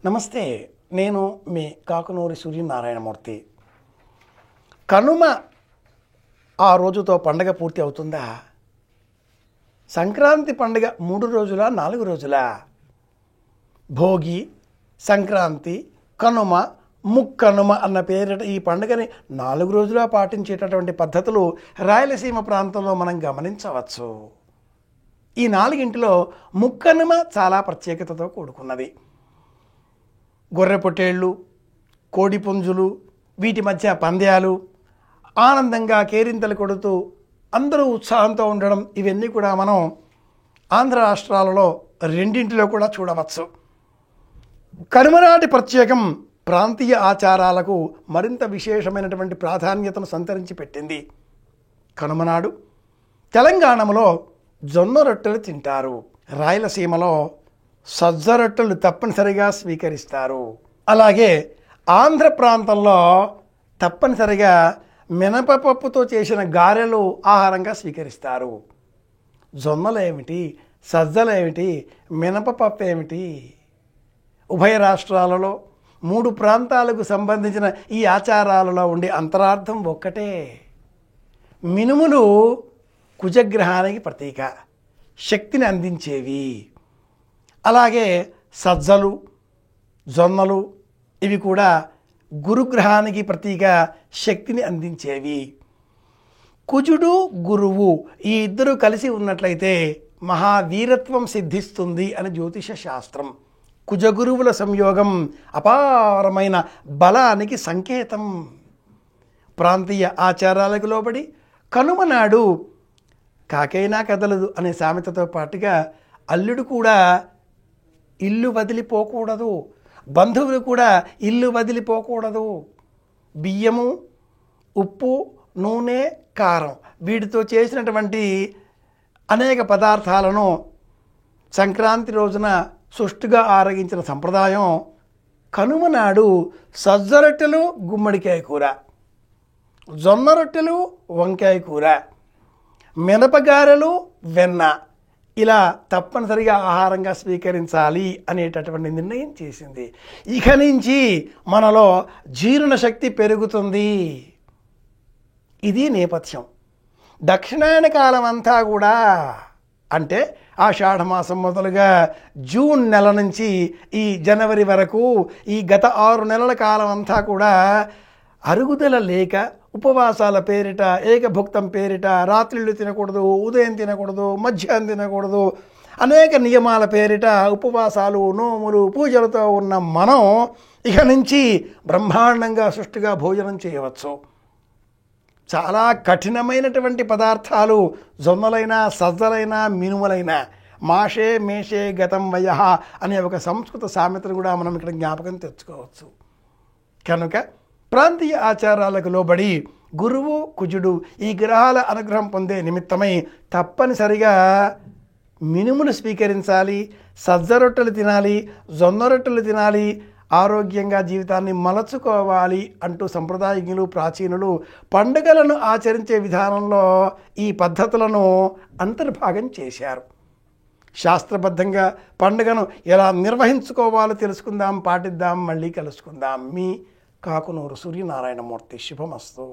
నమస్తే. నేను మీ కాకునూరి సూర్యనారాయణమూర్తి. కనుమ ఆ రోజుతో పండగ పూర్తి అవుతుందా? సంక్రాంతి పండుగ 3 రోజులా 4 రోజులా? భోగి, సంక్రాంతి, కనుమ, ముక్కనుమ అన్న పేరిట ఈ పండుగని 4 రోజులా పాటించేటటువంటి పద్ధతులు రాయలసీమ ప్రాంతంలో మనం గమనించవచ్చు. ఈ 4ంటిలో ముక్కనుమ చాలా ప్రత్యేకతతో కూడుకున్నది. గొర్రె పొట్టేళ్ళు, కోడి పుంజులు, వీటి మధ్య పంద్యాలు, ఆనందంగా కేరింతలు కొడుతూ అందరూ ఉత్సాహంతో ఉండడం, ఇవన్నీ కూడా మనం ఆంధ్ర రాష్ట్రాలలో 2 కూడా చూడవచ్చు. కనుమనాటి ప్రత్యేకం ప్రాంతీయ ఆచారాలకు మరింత విశేషమైనటువంటి ప్రాధాన్యతను సంతరించి పెట్టింది. కనుమనాడు తెలంగాణలో జొన్న రొట్టెలు తింటారు. రాయలసీమలో సజ్జ రొట్టెలు తప్పనిసరిగా స్వీకరిస్తారు. అలాగే ఆంధ్ర ప్రాంతంలో తప్పనిసరిగా మినపపప్పుతో చేసిన గారెలు ఆహారంగా స్వీకరిస్తారు. జొన్నలు ఏమిటి, సజ్జలు ఏమిటి, మినపపప్పు ఏమిటి? ఉభయ రాష్ట్రాలలో 3 ప్రాంతాలకు సంబంధించిన ఈ ఆచారాలలో ఉండే అంతరార్థం ఒక్కటే. మినుములు కుజగ్రహానికి ప్రతీక, శక్తిని అందించేవి. అలాగే సజ్జలు, జొన్నలు ఇవి కూడా గురుగ్రహానికి ప్రతీక, శక్తిని అందించేవి. కుజుడు, గురువు ఈ ఇద్దరు కలిసి ఉన్నట్లయితే మహావీరత్వం సిద్ధిస్తుంది అని జ్యోతిష శాస్త్రం. కుజగురువుల సంయోగం అపారమైన బలానికి సంకేతం. ప్రాంతీయ ఆచారాలకు లోబడి కనుమ నాడు కాకైనా కదలదు అనే సామెతతో పాటుగా అల్లుడు కూడా ఇల్లు వదిలిపోకూడదు, బంధువులు కూడా ఇల్లు వదిలిపోకూడదు. బియ్యము, ఉప్పు, నూనె, కారం వీటితో చేసినటువంటి అనేక పదార్థాలను సంక్రాంతి రోజున సుష్టుగా ఆరగించిన సంప్రదాయం. కనుమ నాడు సజ్జ రొట్టెలు, గుమ్మడికాయ కూర, జొన్న రొట్టెలు, వంకాయ కూర, మినపగారెలు, వెన్న ఇలా తప్పనిసరిగా ఆహారంగా స్వీకరించాలి అనేటటువంటి నిర్ణయం చేసింది. ఇక నుంచి మనలో జీర్ణశక్తి పెరుగుతుంది. ఇది నేపథ్యం. దక్షిణాయన కాలం అంతా కూడా అంటే ఆషాఢమాసం మొదలుగా జూన్ నెల నుంచి ఈ జనవరి వరకు ఈ గత 6 నెలల కాలం అంతా కూడా అరుగుదల లేక ఉపవాసాల పేరిట, ఏకభుక్తం పేరిట రాత్రిళ్ళు తినకూడదు, ఉదయం తినకూడదు, మధ్యాహ్నం తినకూడదు, అనేక నియమాల పేరిట ఉపవాసాలు, నోములు, పూజలతో ఉన్న మనం ఇక నుంచి బ్రహ్మాండంగా సుష్టిగా భోజనం చేయవచ్చు. చాలా కఠినమైనటువంటి పదార్థాలు జొన్నలైనా, సజ్జలైనా, మినుములైనా. మాషే మేషే గతం వయః అనే ఒక సంస్కృత సామెతను కూడా మనం ఇక్కడ జ్ఞాపకం తెచ్చుకోవచ్చు. కనుక ప్రాంతీయ ఆచారాలకు లోబడి గురువు, కుజుడు ఈ గ్రహాల అనుగ్రహం పొందే నిమిత్తమై తప్పనిసరిగా మినుమును స్వీకరించాలి, సజ్జ రొట్టెలు తినాలి, జొన్న రొట్టెలు తినాలి, ఆరోగ్యంగా జీవితాన్ని మలచుకోవాలి అంటూ సంప్రదాయజ్ఞులు, ప్రాచీనులు పండుగలను ఆచరించే విధానంలో ఈ పద్ధతులను అంతర్భాగం చేశారు. శాస్త్రబద్ధంగా పండుగను ఎలా నిర్వహించుకోవాలో తెలుసుకుందాం, పాటిద్దాం. మళ్ళీ కలుసుకుందాం. మీ కాకునూరు సూర్యనారాయణమూర్తి. శుభమస్తు.